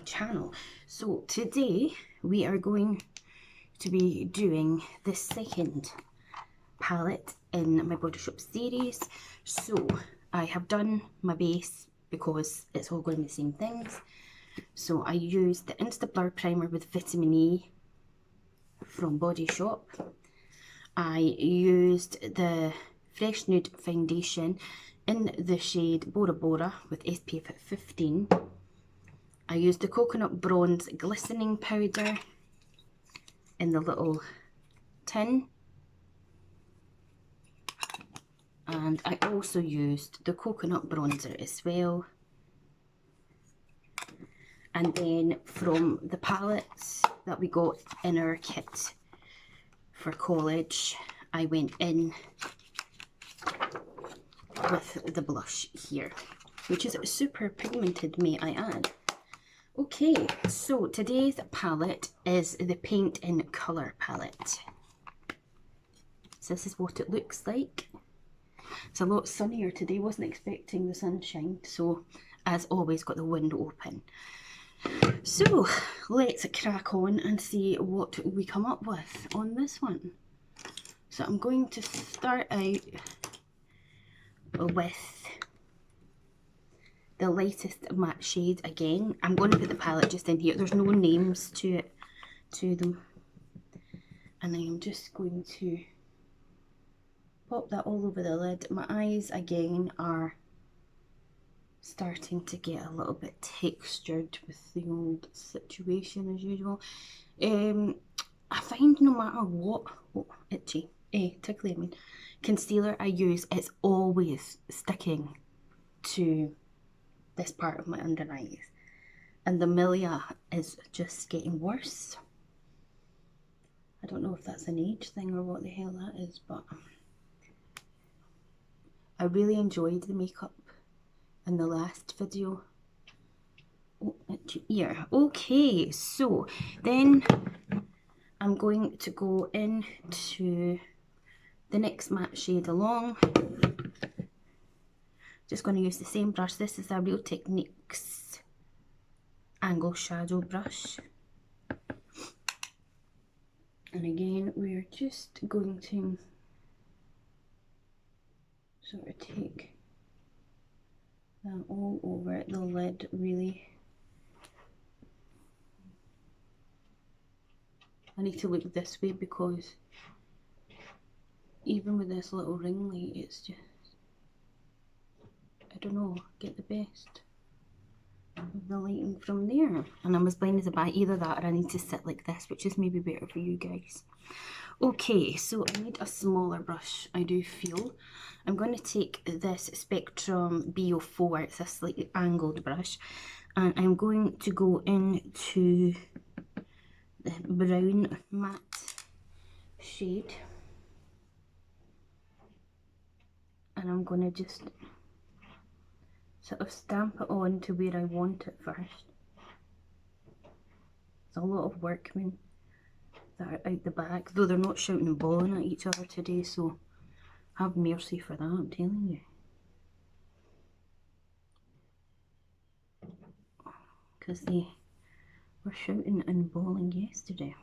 channel. So today we are going to be doing the second palette in my bodyshop series. So I have done my base because it's all going to be the same things. So I used the Insta Blur Primer with Vitamin E from Bodyshop. I used the Fresh Nude Foundation in the shade Bora Bora with SPF at 15. I used the Coconut Bronze Glistening Powder in the little tin. And I also used the Coconut Bronzer as well. And then from the palettes that we got in our kit for college, I went in with the blush here, which is super pigmented, may I add. Okay, so today's palette is the Paint in Colour palette. So this is what it looks like. It's a lot sunnier today, wasn't expecting the sunshine, so as always got the window open. So let's crack on and see what we come up with on this one. So I'm going to start out with the lightest matte shade again. I'm going to put the palette just in here. There's no names to them. And I am just going to pop that all over the lid. My eyes again are starting to get a little bit textured with the old situation as usual. I find no matter what tickly, I mean, concealer I use, it's always sticking to this part of my under eyes, and the milia is just getting worse. I don't know if that's an age thing or what the hell that is, but I really enjoyed the makeup in the last video. Oh, at your ear. Okay, so then I'm going to go into the next matte shade along. Just going to use the same brush. This is a Real Techniques angle shadow brush. And again, we're just going to sort of take that all over the lid, really. I need to look this way because even with this little ring light, it's just, I don't know, get the best of the lighting from there. And I'm as blind as a bat. Either that or I need to sit like this, which is maybe better for you guys. Okay, so I need a smaller brush, I do feel. I'm going to take this Spectrum B04, it's a slightly angled brush, and I'm going to go into the brown matte shade. And I'm going to just sort of stamp it on to where I want it first. It's a lot of workmen that are out the back, though they're not shouting and bawling at each other today, so have mercy for that, I'm telling you. Because they were shouting and bawling yesterday.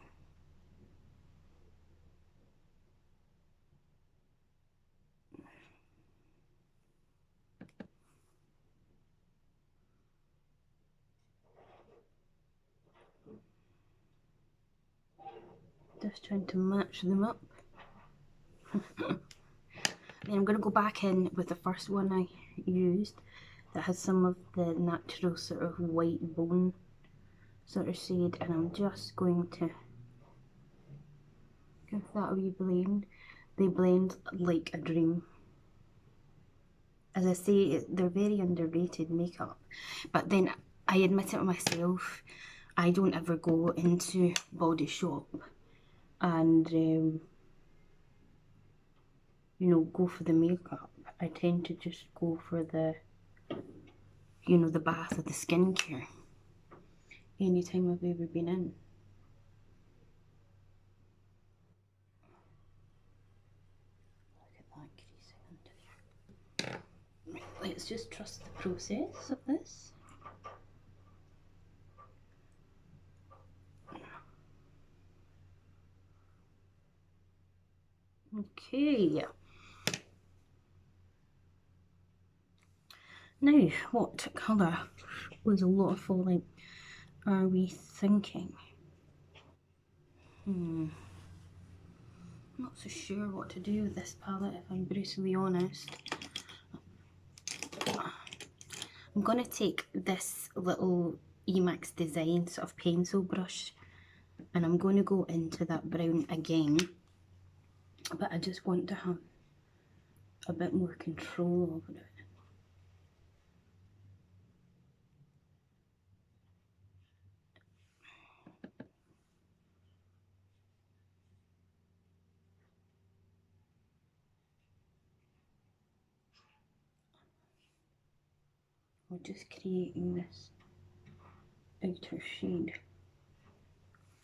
Just trying to match them up. Then I'm going to go back in with the first one I used that has some of the natural sort of white bone sort of shade, and I'm just going to give that a wee blend. They blend like a dream. As I say, they're very underrated makeup, but then I admit it myself, I don't ever go into Bodyshop and you know, go for the makeup. I tend to just go for the, you know, the bath or the skincare anytime I've ever been in. Look at that creasing under there. Right, let's just trust the process of this. Okay. Now, what colour, with a lot of falling, are we thinking? I'm not so sure what to do with this palette, if I'm brutally honest. I'm going to take this little Emax Design sort of pencil brush and I'm going to go into that brown again, but I just want to have a bit more control over it. We're just creating this outer shade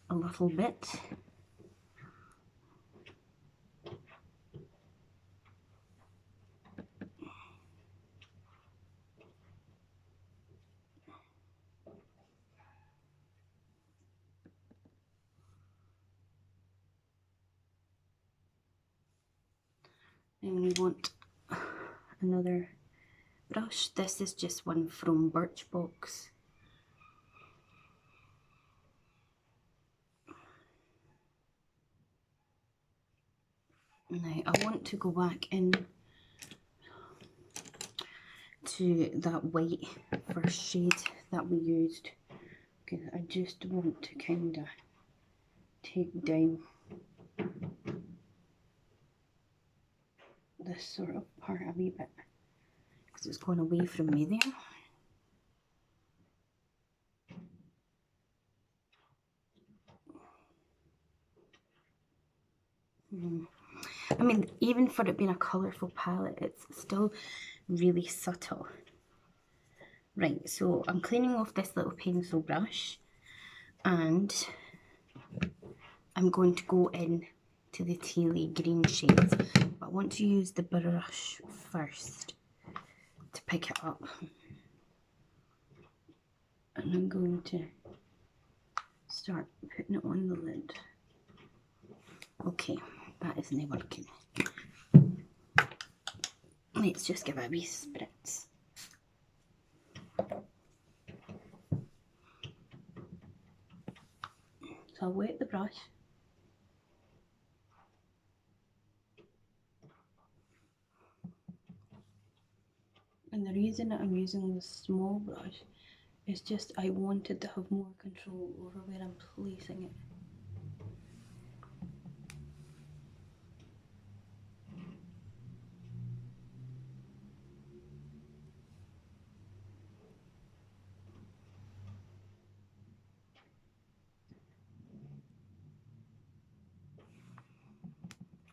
a little bit. Then we want another brush. This is just one from Birchbox. Now I want to go back in to that white first shade that we used, because I just want to kind of take down this sort of part a wee bit, because it's gone away from me there. I mean, even for it being a colourful palette, it's still really subtle. Right, so I'm cleaning off this little pencil brush and I'm going to go in to the tealy green shades, but I want to use the brush first to pick it up. And I'm going to start putting it on the lid. Okay, that isn't working. Let's just give it a wee spritz. So I'll wet the brush. And the reason that I'm using this small brush is just I wanted to have more control over where I'm placing it.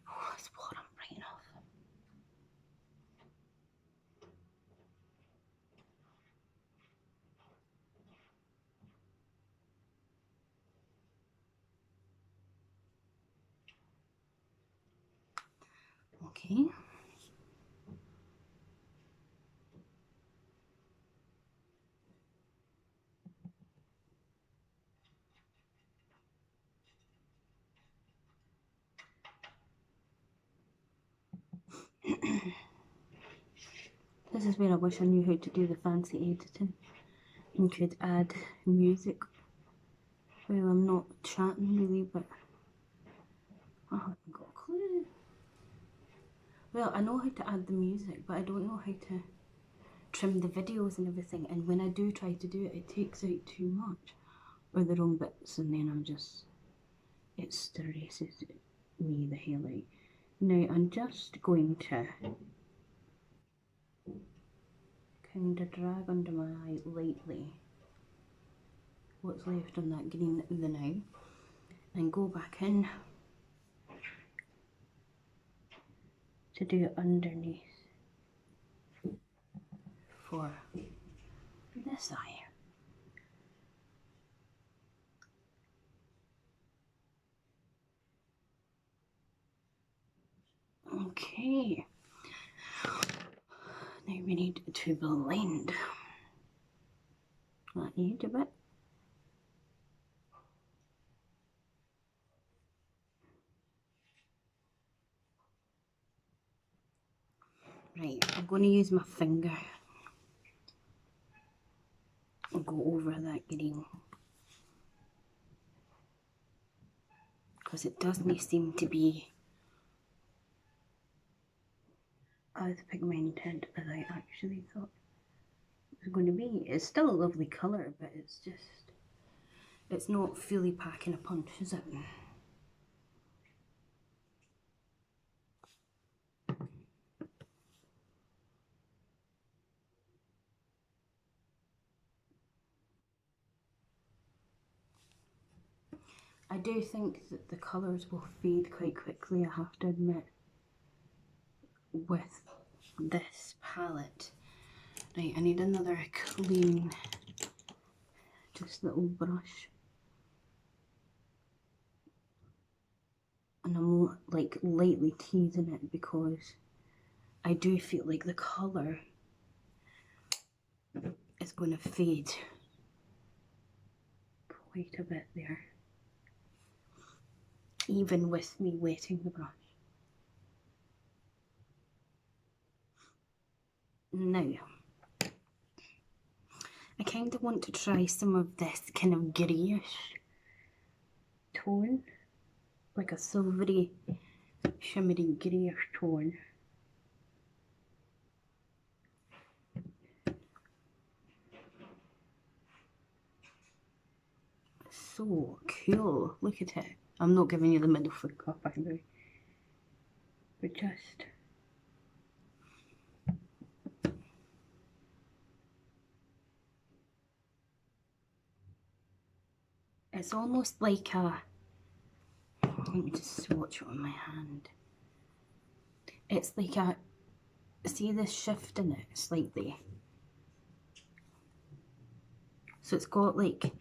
Oh, that's what I'm writing off. Okay. This is where I wish I knew how to do the fancy editing and could add music. Well, I'm not chatting really, but I haven't got a clue. Well, I know how to add the music, but I don't know how to trim the videos and everything, and when I do try to do it, it takes out too much or the wrong bits, and then it stresses me the hell out. Now I'm just going to kind of drag under my eye lightly what's left on that green the now, and go back in to do it underneath for this eye. Okay, now we need to blend that edge a bit. Right, I'm going to use my finger and go over that green. Because it doesn't seem to be as pigmented as I actually thought it was going to be. It's still a lovely colour, but it's just, it's not fully packing a punch, is it? I do think that the colours will fade quite quickly, I have to admit, with this palette. Right, I need another clean, just little brush. And I'm like lightly teasing it because I do feel like the colour is going to fade quite a bit there, even with me wetting the brush. Now, I kind of want to try some of this kind of greyish tone, like a silvery, shimmery greyish tone. So cool, look at it. I'm not giving you the middle finger, by the way, but just it's almost like a, let me just swatch it on my hand. It's like a, see this shift in it slightly? So it's got like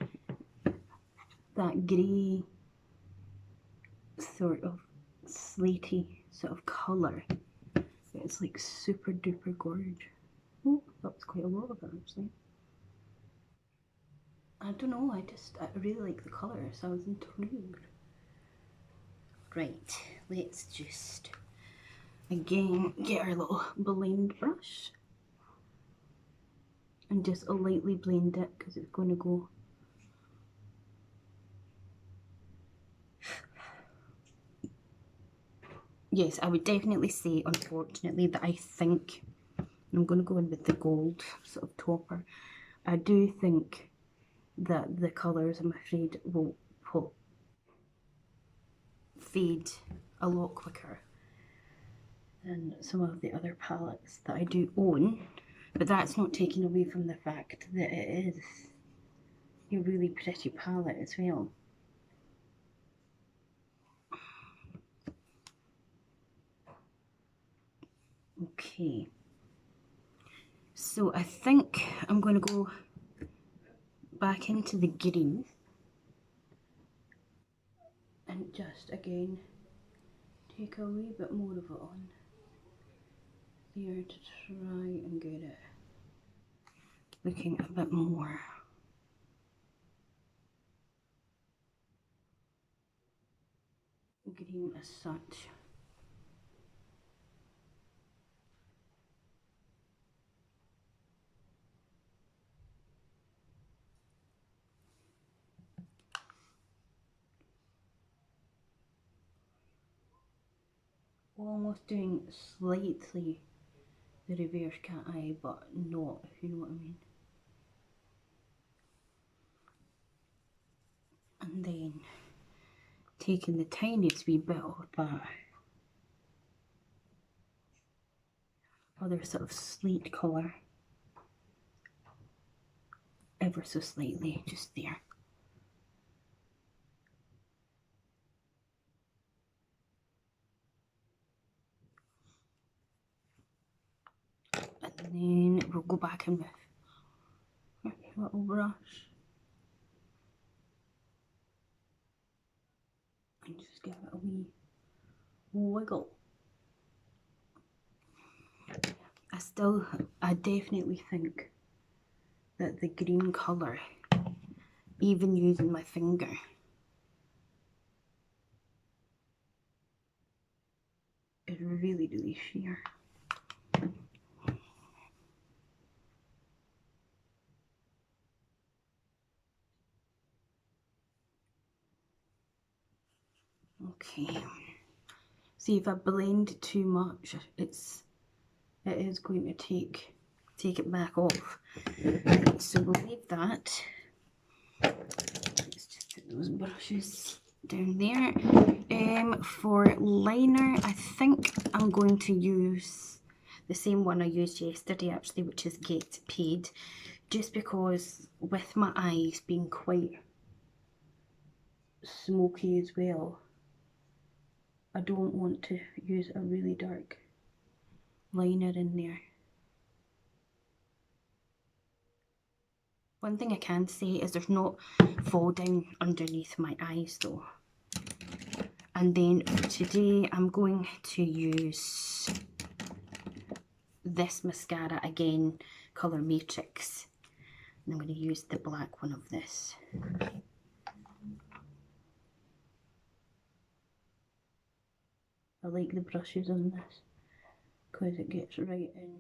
that grey sort of slaty sort of colour. It's like super duper gorgeous. Oh, that was quite a lot of it actually. I don't know, I really like the colour, so I was intrigued. Right, let's just again get our little blend brush and just lightly blend it because it's going to go. Yes, I would definitely say, unfortunately, that I think, I'm going to go in with the gold sort of topper, I do think that the colours, I'm afraid, will fade a lot quicker than some of the other palettes that I do own, but that's not taking away from the fact that it is a really pretty palette as well. Okay, so I think I'm going to go back into the green and just again take a wee bit more of it on there to try and get it looking a bit more green as such. Almost doing slightly the reverse cat eye, but not, if you know what I mean. And then taking the tiniest wee bit of that other sort of slate colour, ever so slightly, just there. And then we'll go back in with a little brush and just give it a wee wiggle. I definitely think that the green colour, even using my finger, is really, really sheer. Okay. See, if I blend too much, it is going to take it back off. So we'll leave that. Let's just put those brushes down there. For liner, I think I'm going to use the same one I used yesterday actually, which is Get Paid, just because with my eyes being quite smoky as well, I don't want to use a really dark liner in there. One thing I can say is there's not fall down underneath my eyes though. And then for today I'm going to use this mascara again, Colour Matrix. And I'm going to use the black one of this. I like the brushes on this because it gets right in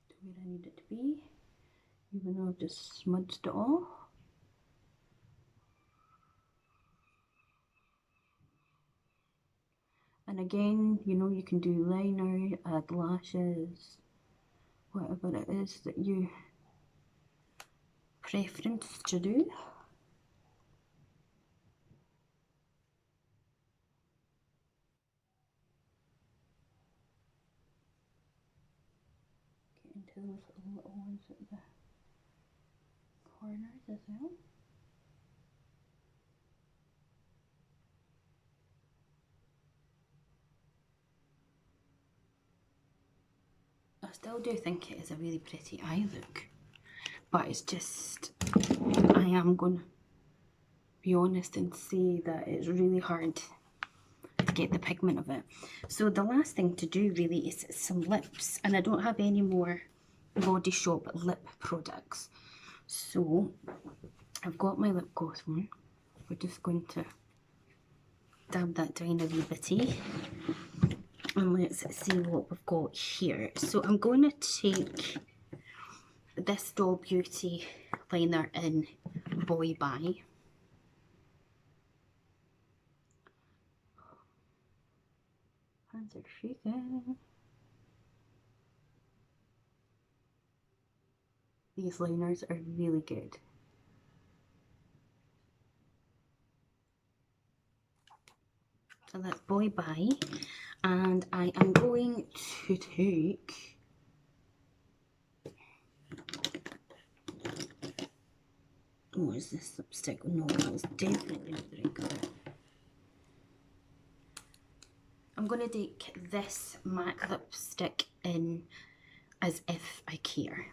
to where I need it to be, even though I've just smudged it all. And again, you know, you can do liner, add lashes, whatever it is that you preference to do. Get into those little ones at the corners as well. I still do think it is a really pretty eye look, but it's just, I am going to be honest and say that it's really hard to get the pigment of it. So the last thing to do really is some lips, and I don't have any more Body Shop lip products. So I've got my lip gloss one. We're just going to dab that down a wee bitty. And let's see what we've got here. So I'm going to take this Doll Beauty liner in Boy Bye. Hands are shaking. These liners are really good. So that's Boy Bye. And I am going to take what is this lipstick? No, it's definitely not the right colour. I'm going to take this MAC lipstick in As If I Care.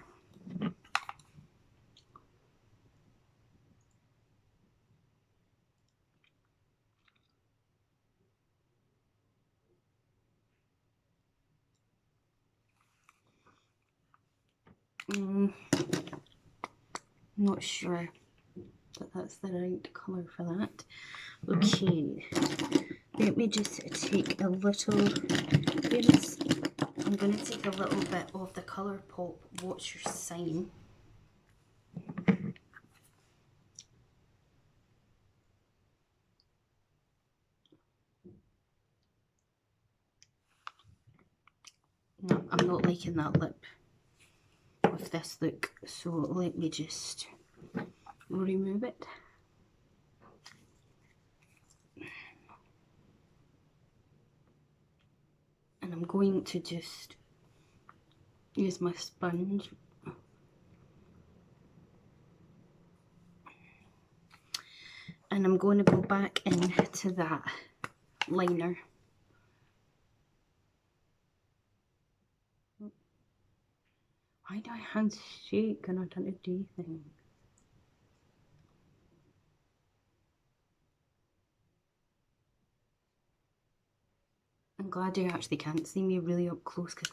Not sure that that's the right colour for that. Okay, let me just take a little, I'm going to take a little bit of the Colourpop What's Your Sign. No, I'm not liking that lip with this look, so let me just remove it. And I'm going to just use my sponge and I'm going to go back into that liner. Why do my hands shake and I don't do anything? I'm glad you actually can't see me really up close because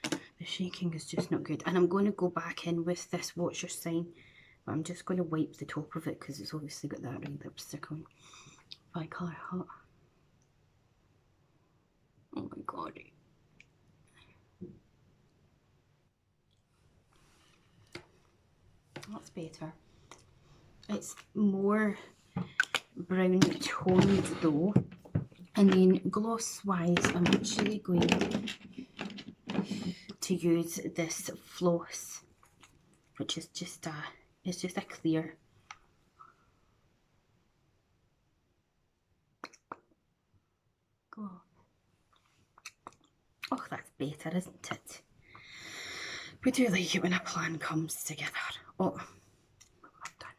the shaking is just not good. And I'm going to go back in with this What's Your Sign, but I'm just going to wipe the top of it because it's obviously got that red lipstick on. By Colour Hot. Oh my god. That's better. It's more brown toned though. And then gloss wise, I'm actually going to use this floss, which is just it's just a clear. Gloss. Oh, that's better, isn't it? We do like it when a plan comes together. Oh, I'm done.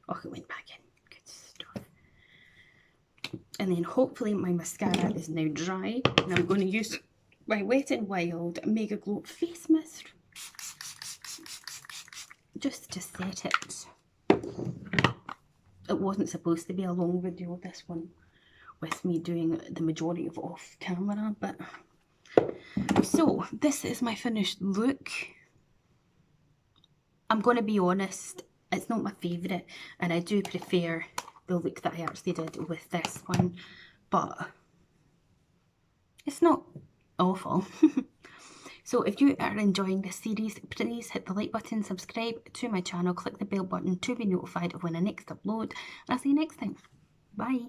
Oh, it went back in. Good stuff. And then hopefully my mascara is now dry, and I'm going to use my Wet n Wild Mega Glow Face Mist just to set it. It wasn't supposed to be a long video, this one, with me doing the majority of off camera, but so this is my finished look. I'm going to be honest, it's not my favourite, and I do prefer the look that I actually did with this one, but it's not awful. So if you are enjoying this series, please hit the like button, subscribe to my channel, click the bell button to be notified of when I next upload, and I'll see you next time. Bye.